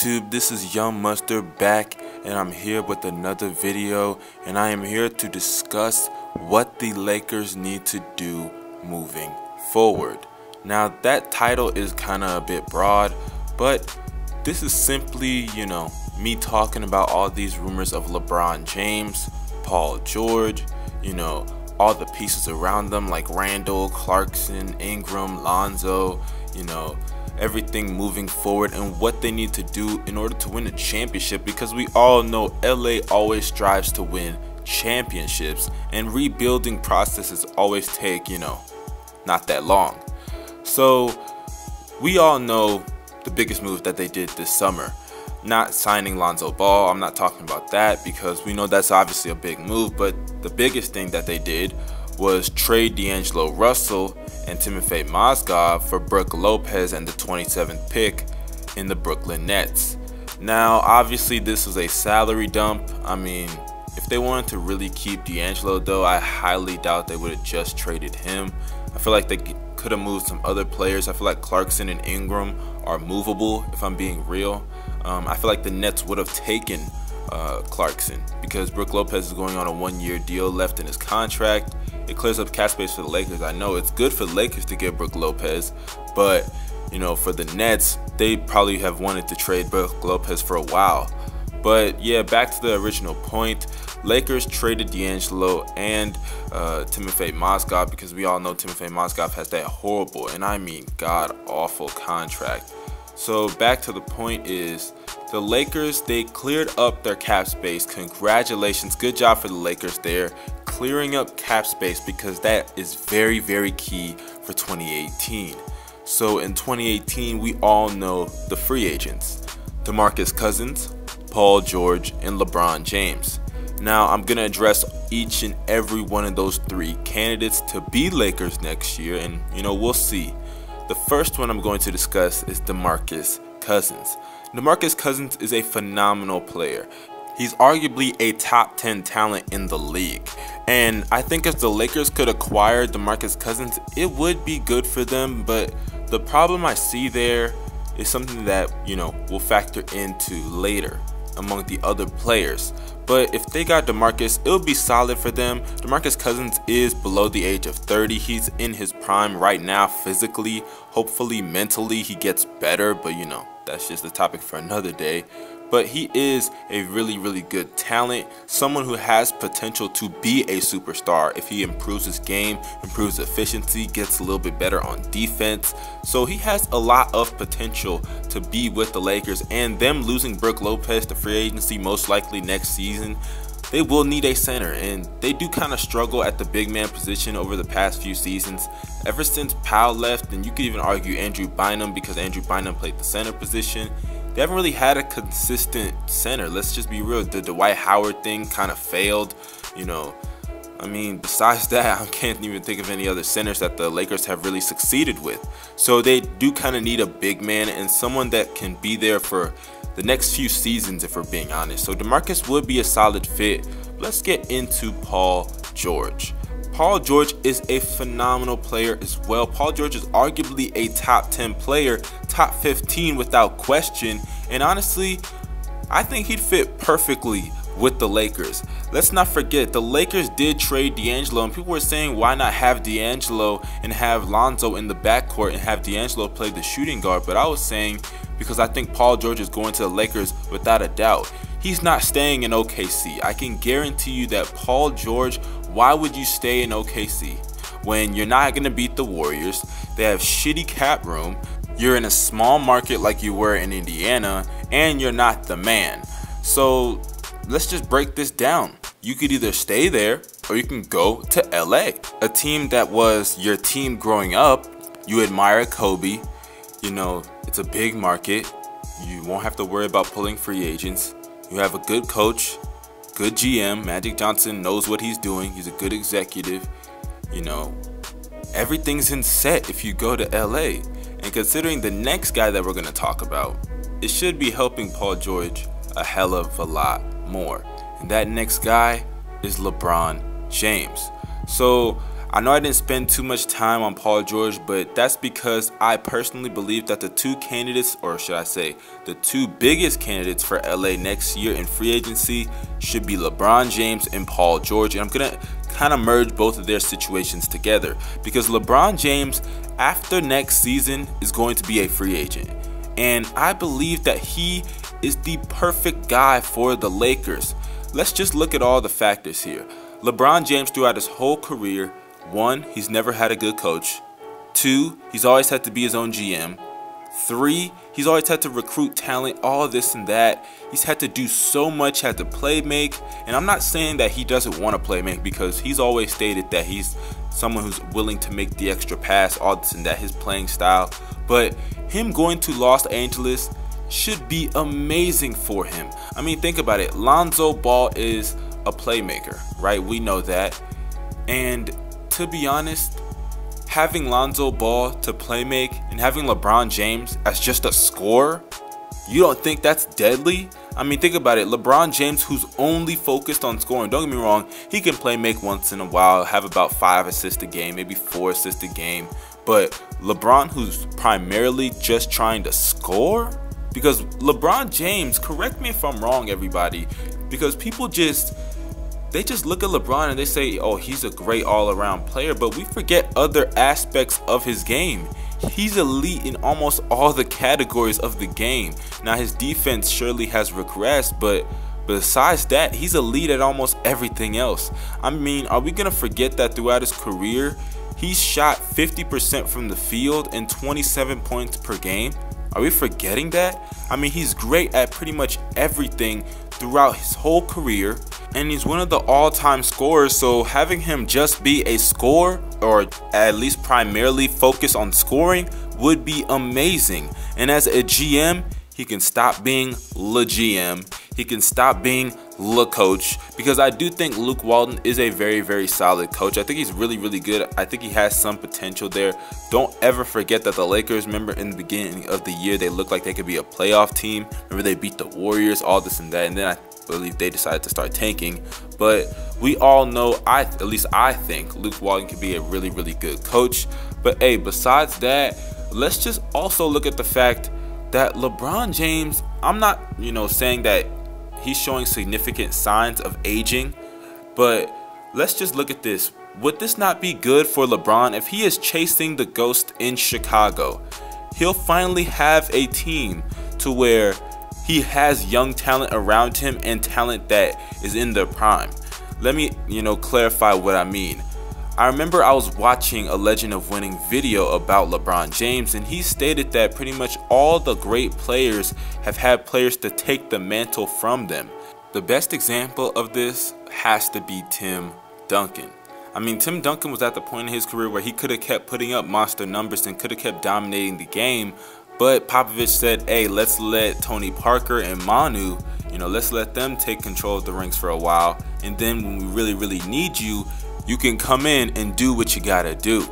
YouTube? This is Young Mustard back, and I'm here with another video, and I am here to discuss what the Lakers need to do moving forward. Now that title is kind of a bit broad, but this is simply, me talking about all these rumors of LeBron James, Paul George, all the pieces around them like Randall, Clarkson, Ingram, Lonzo, everything moving forward and what they need to do in order to win a championship, because we all know LA always strives to win championships and rebuilding processes always take, not that long. So we all know the biggest move that they did this summer, not signing Lonzo Ball. I'm not talking about that because we know that's obviously a big move, but the biggest thing that they did was trade D'Angelo Russell and Timofey Mozgov for Brook Lopez and the 27th pick in the Brooklyn Nets. Now obviously this was a salary dump. I mean, if they wanted to really keep D'Angelo though, I highly doubt they would have just traded him. I feel like they could have moved some other players. I feel like Clarkson and Ingram are movable, if I'm being real. I feel like the Nets would have taken Clarkson because Brook Lopez is going on a one-year deal left in his contract. It clears up cap space for the Lakers. I know it's good for the Lakers to get Brook Lopez, but for the Nets, they probably have wanted to trade Brook Lopez for a while. But yeah, back to the original point. Lakers traded D'Angelo and Timofey Mozgov because we all know Timofey Mozgov has that horrible, and I mean god-awful contract. So back to the point is, the Lakers, they cleared up their cap space. Congratulations, good job for the Lakers there, clearing up cap space, because that is very, very key for 2018. So in 2018, we all know the free agents: DeMarcus Cousins, Paul George, and LeBron James. Now I'm going to address each and every one of those three candidates to be Lakers next year, and we'll see. The first one I'm going to discuss is DeMarcus Cousins. DeMarcus Cousins is a phenomenal player. He's arguably a top 10 talent in the league. And I think if the Lakers could acquire DeMarcus Cousins, it would be good for them. But the problem I see there is something that, we'll factor into later among the other players. But if they got DeMarcus, it'll be solid for them. DeMarcus Cousins is below the age of 30. He's in his prime right now physically. Hopefully mentally he gets better, but that's just a topic for another day. But he is a really, really good talent, someone who has potential to be a superstar if he improves his game, improves efficiency, gets a little bit better on defense. So he has a lot of potential to be with the Lakers, and them losing Brook Lopez to free agency most likely next season, they will need a center, and they do kind of struggle at the big man position over the past few seasons. Ever since Powell left, and you could even argue Andrew Bynum, because Andrew Bynum played the center position, they haven't really had a consistent center. Let's just be real. The Dwight Howard thing kind of failed. I mean, besides that, I can't even think of any other centers that the Lakers have really succeeded with. So they do kind of need a big man and someone that can be there for the next few seasons, if we're being honest. So DeMarcus would be a solid fit. Let's get into Paul George. Paul George is a phenomenal player as well. Paul George is arguably a top 10 player, top 15 without question. And honestly, I think he'd fit perfectly with the Lakers. Let's not forget, the Lakers did trade D'Angelo, and people were saying, why not have D'Angelo and have Lonzo in the backcourt and have D'Angelo play the shooting guard? But I was saying, because I think Paul George is going to the Lakers without a doubt. He's not staying in OKC. I can guarantee you that Paul George, why would you stay in OKC when you're not going to beat the Warriors? They have shitty cap room. You're in a small market like you were in Indiana, and you're not the man. So let's just break this down. You could either stay there or you can go to LA, a team that was your team growing up. You admire Kobe. It's a big market. You won't have to worry about pulling free agents. You have a good coach, good GM. Magic Johnson knows what he's doing. He's a good executive. Everything's in set if you go to LA. And considering the next guy that we're going to talk about, it should be helping Paul George a hell of a lot more. And that next guy is LeBron James. So I know I didn't spend too much time on Paul George, but that's because I personally believe that the two candidates, or should I say, the two biggest candidates for LA next year in free agency should be LeBron James and Paul George. And I'm going to kind of merge both of their situations together because LeBron James, after next season, is going to be a free agent. And I believe that he is the perfect guy for the Lakers. Let's just look at all the factors here. LeBron James, throughout his whole career, 1, he's never had a good coach. 2, he's always had to be his own GM. 3, he's always had to recruit talent, all this and that. He's had to do so much, had to play make. And I'm not saying that he doesn't want to play make, because he's always stated that he's someone who's willing to make the extra pass, all this and that, his playing style. But him going to Los Angeles should be amazing for him. I mean, think about it. Lonzo Ball is a playmaker, right? We know that. And to be honest, having Lonzo Ball to play make and having LeBron James as just a scorer, you don't think that's deadly? I mean, think about it. LeBron James, who's only focused on scoring, don't get me wrong, he can play make once in a while, have about 5 assists a game, maybe 4 assists a game. But LeBron, who's primarily just trying to score? Because LeBron James, correct me if I'm wrong, everybody, because people they just look at LeBron and they say, oh, he's a great all-around player, but we forget other aspects of his game. He's elite in almost all the categories of the game. Now, his defense surely has regressed, but besides that, he's elite at almost everything else. I mean, are we going to forget that throughout his career, he's shot 50% from the field and 27 points per game? Are we forgetting that? I mean, he's great at pretty much everything throughout his whole career, and he's one of the all-time scorers, so having him just be a scorer, or at least primarily focus on scoring, would be amazing. And as a GM, he can stop being le GM. He can stop being le coach, because I do think Luke Walton is a very, very solid coach. I think he's really, really good. I think he has some potential there. Don't ever forget that the Lakers, remember in the beginning of the year, they looked like they could be a playoff team. Remember they beat the Warriors, all this and that, and then I believe they decided to start tanking. But we all know, at least I think, Luke Walton can be a really, really good coach. But hey, besides that, let's just also look at the fact that LeBron James, I'm not, saying that he's showing significant signs of aging, but let's just look at this. Would this not be good for LeBron if he is chasing the ghost in Chicago? He'll finally have a team to where he has young talent around him and talent that is in their prime. Let me, clarify what I mean. I remember I was watching a Legend of Winning video about LeBron James, and he stated that pretty much all the great players have had players to take the mantle from them. The best example of this has to be Tim Duncan. I mean, Tim Duncan was at the point in his career where he could have kept putting up monster numbers and could have kept dominating the game, but Popovich said, hey, let's let Tony Parker and Manu, let's let them take control of the rings for a while, and then when we really, really need you, you can come in and do what you gotta do.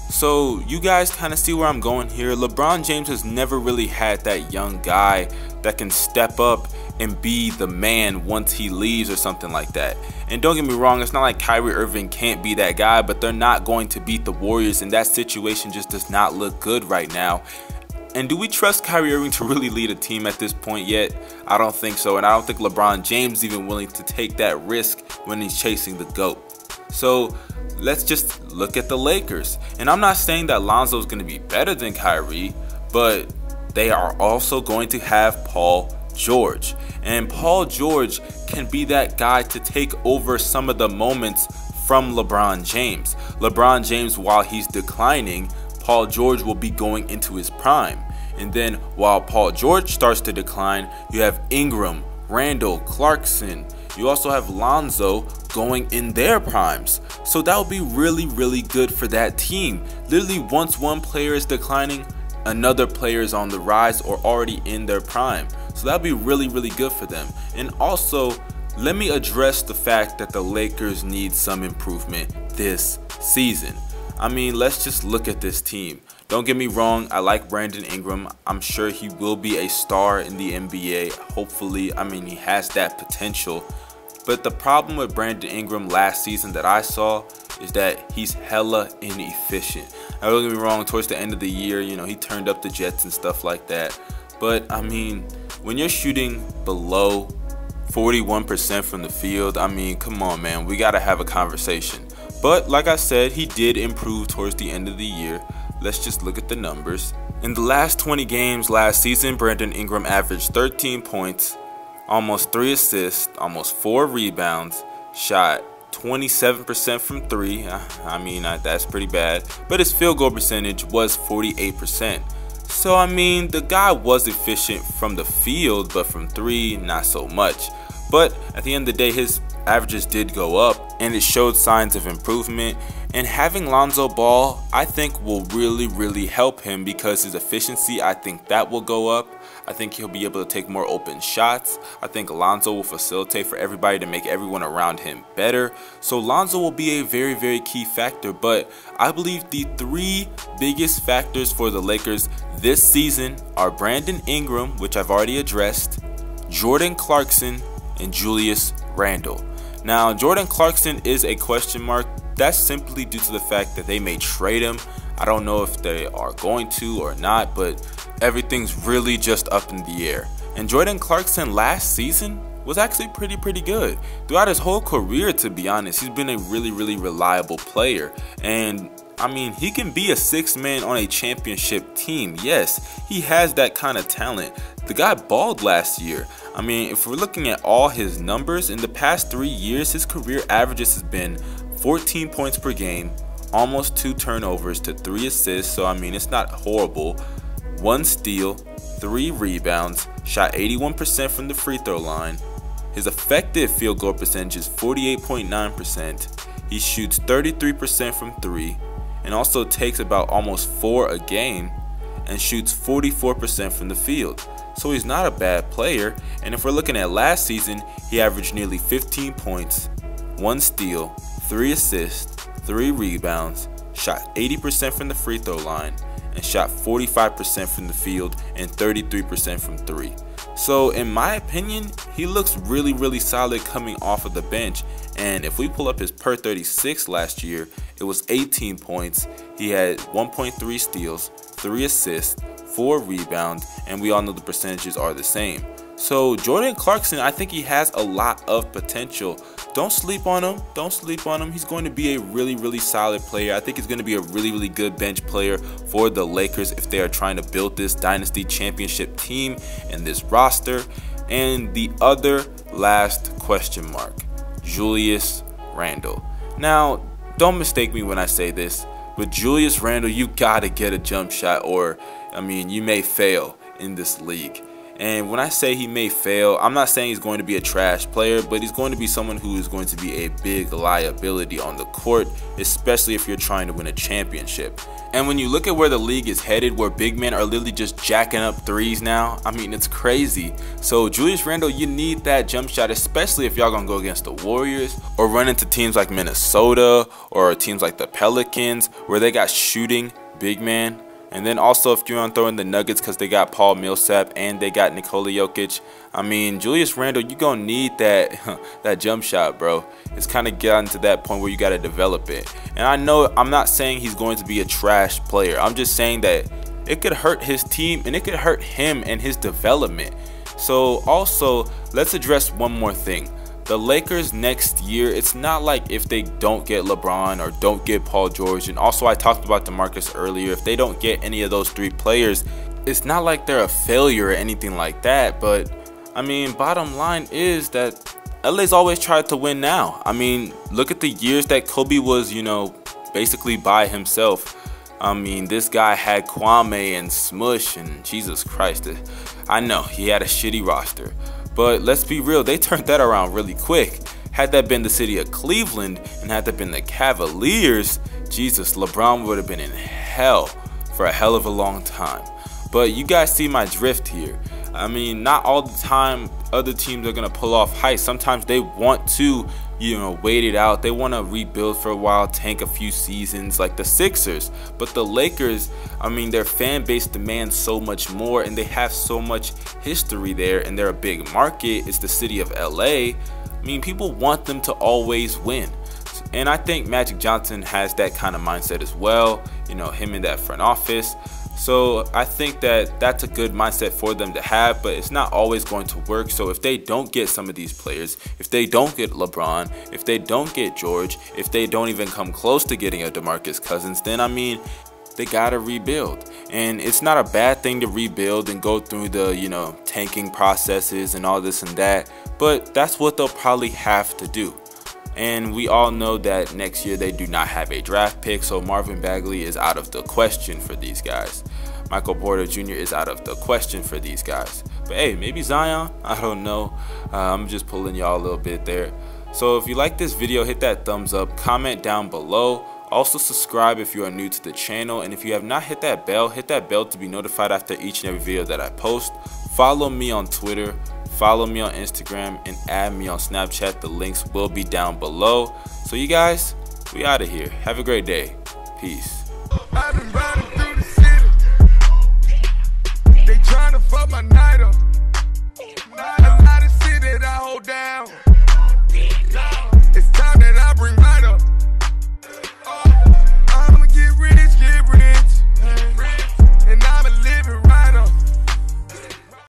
So you guys kind of see where I'm going here. LeBron James has never really had that young guy that can step up and be the man once he leaves or something like that. And don't get me wrong, it's not like Kyrie Irving can't be that guy, but they're not going to beat the Warriors, and that situation just does not look good right now. And do we trust Kyrie Irving to really lead a team at this point yet? I don't think so, and I don't think LeBron James is even willing to take that risk when he's chasing the GOAT. So let's just look at the Lakers. And I'm not saying that Lonzo is going to be better than Kyrie, but they are also going to have Paul George. And Paul George can be that guy to take over some of the moments from LeBron James. LeBron James, while he's declining, Paul George will be going into his prime. And then while Paul George starts to decline, you have Ingram, Randall, Clarkson. You also have Lonzo going in their primes. So that would be really, really good for that team. Literally, once one player is declining, another player is on the rise or already in their prime. So that would be really, really good for them. And also, let me address the fact that the Lakers need some improvement this season. I mean, let's just look at this team. Don't get me wrong, I like Brandon Ingram. I'm sure he will be a star in the NBA. Hopefully, I mean, he has that potential. But the problem with Brandon Ingram last season that I saw is that he's hella inefficient. Now, don't get me wrong, towards the end of the year, you know, he turned up the jets and stuff like that. But, I mean, when you're shooting below 41% from the field, I mean, come on, man, we got to have a conversation. But, like I said, he did improve towards the end of the year. Let's just look at the numbers. In the last 20 games last season, Brandon Ingram averaged 13 points, almost 3 assists, almost 4 rebounds, shot 27% from 3. I mean, that's pretty bad. But his field goal percentage was 48%. So, I mean, the guy was efficient from the field, but from 3, not so much. But at the end of the day, his averages did go up, and it showed signs of improvement. And having Lonzo Ball, I think, will really help him, because his efficiency, I think that will go up. I think he'll be able to take more open shots. I think Lonzo will facilitate for everybody to make everyone around him better. So Lonzo will be a very key factor. But I believe the 3 biggest factors for the Lakers this season are Brandon Ingram, which I've already addressed, Jordan Clarkson, and Julius Randle. Now, Jordan Clarkson is a question mark. That's simply due to the fact that they may trade him. I don't know if they are going to or not, but everything's really just up in the air. And Jordan Clarkson last season was actually pretty good. Throughout his whole career, to be honest, he's been a really reliable player. And I mean, he can be a 6th man on a championship team. Yes, he has that kind of talent. The guy balled last year. I mean, if we're looking at all his numbers, in the past 3 years, his career averages has been 14 points per game, almost 2 turnovers to 3 assists. So, I mean, it's not horrible. 1 steal, 3 rebounds, shot 81% from the free throw line. His effective field goal percentage is 48.9%. He shoots 33% from 3, and also takes about almost 4 a game, and shoots 44% from the field. So he's not a bad player. And if we're looking at last season, he averaged nearly 15 points, 1 steal, 3 assists, 3 rebounds, shot 80% from the free throw line, and shot 45% from the field and 33% from 3. So in my opinion, he looks really solid coming off of the bench. And if we pull up his per 36 last year, it was 18 points. He had 1.3 steals, 3 assists, 4 rebounds, and we all know the percentages are the same. So Jordan Clarkson, I think he has a lot of potential. Don't sleep on him. Don't sleep on him. He's going to be a really solid player. I think he's going to be a really good bench player for the Lakers if they are trying to build this dynasty championship team and this roster. And the other last question mark, Julius Randle. Now, don't mistake me when I say this, but Julius Randle, you gotta get a jump shot, or I mean, you may fail in this league. And when I say he may fail, I'm not saying he's going to be a trash player, but he's going to be someone who is going to be a big liability on the court, especially if you're trying to win a championship. And when you look at where the league is headed, where big men are literally just jacking up threes now, I mean, it's crazy. So Julius Randle, you need that jump shot, especially if y'all gonna go against the Warriors or run into teams like Minnesota or teams like the Pelicans, where they got shooting big man. And then also if you're on throwing the Nuggets because they got Paul Millsap and they got Nikola Jokic, I mean, Julius Randle, you're going to need that jump shot, bro. It's kind of gotten to that point where you got to develop it. And I know I'm not saying he's going to be a trash player. I'm just saying that it could hurt his team and it could hurt him and his development. So also, let's address one more thing. The Lakers next year, it's not like if they don't get LeBron or don't get Paul George, and also I talked about DeMarcus earlier, if they don't get any of those 3 players, it's not like they're a failure or anything like that. But I mean, bottom line is that LA's always tried to win now. I mean, look at the years that Kobe was, you know, basically by himself. I mean, this guy had Kwame and Smush and Jesus Christ. I know he had a shitty roster. But let's be real, they turned that around really quick. Had that been the city of Cleveland and had that been the Cavaliers, Jesus, LeBron would have been in hell for a hell of a long time. But you guys see my drift here. I mean, not all the time other teams are going to pull off heights. Sometimes they want to, you know, wait it out. They want to rebuild for a while, tank a few seasons like the Sixers. But the Lakers, I mean, their fan base demands so much more and they have so much history there and they're a big market. It's the city of LA. I mean, people want them to always win. And I think Magic Johnson has that kind of mindset as well, you know, him in that front office. So I think that that's a good mindset for them to have, but it's not always going to work. So if they don't get some of these players, if they don't get LeBron, if they don't get George, if they don't even come close to getting a DeMarcus Cousins, then I mean, they gotta rebuild. And it's not a bad thing to rebuild and go through the, you know, tanking processes and all this and that, but that's what they'll probably have to do. And we all know that next year they do not have a draft pick, so Marvin Bagley is out of the question for these guys. Michael Porter Jr. is out of the question for these guys. But hey, maybe Zion, I don't know. I'm just pulling y'all a little bit there. So if you like this video, hit that thumbs up, comment down below. Also subscribe if you are new to the channel, and if you have not hit that bell to be notified after each and every video that I post. Follow me on Twitter, follow me on Instagram, and add me on Snapchat. The links will be down below. So you guys, we out of here. Have a great day. Peace. I've been riding through the city. They trying to fuck my night up. A lot of shit that I hold down.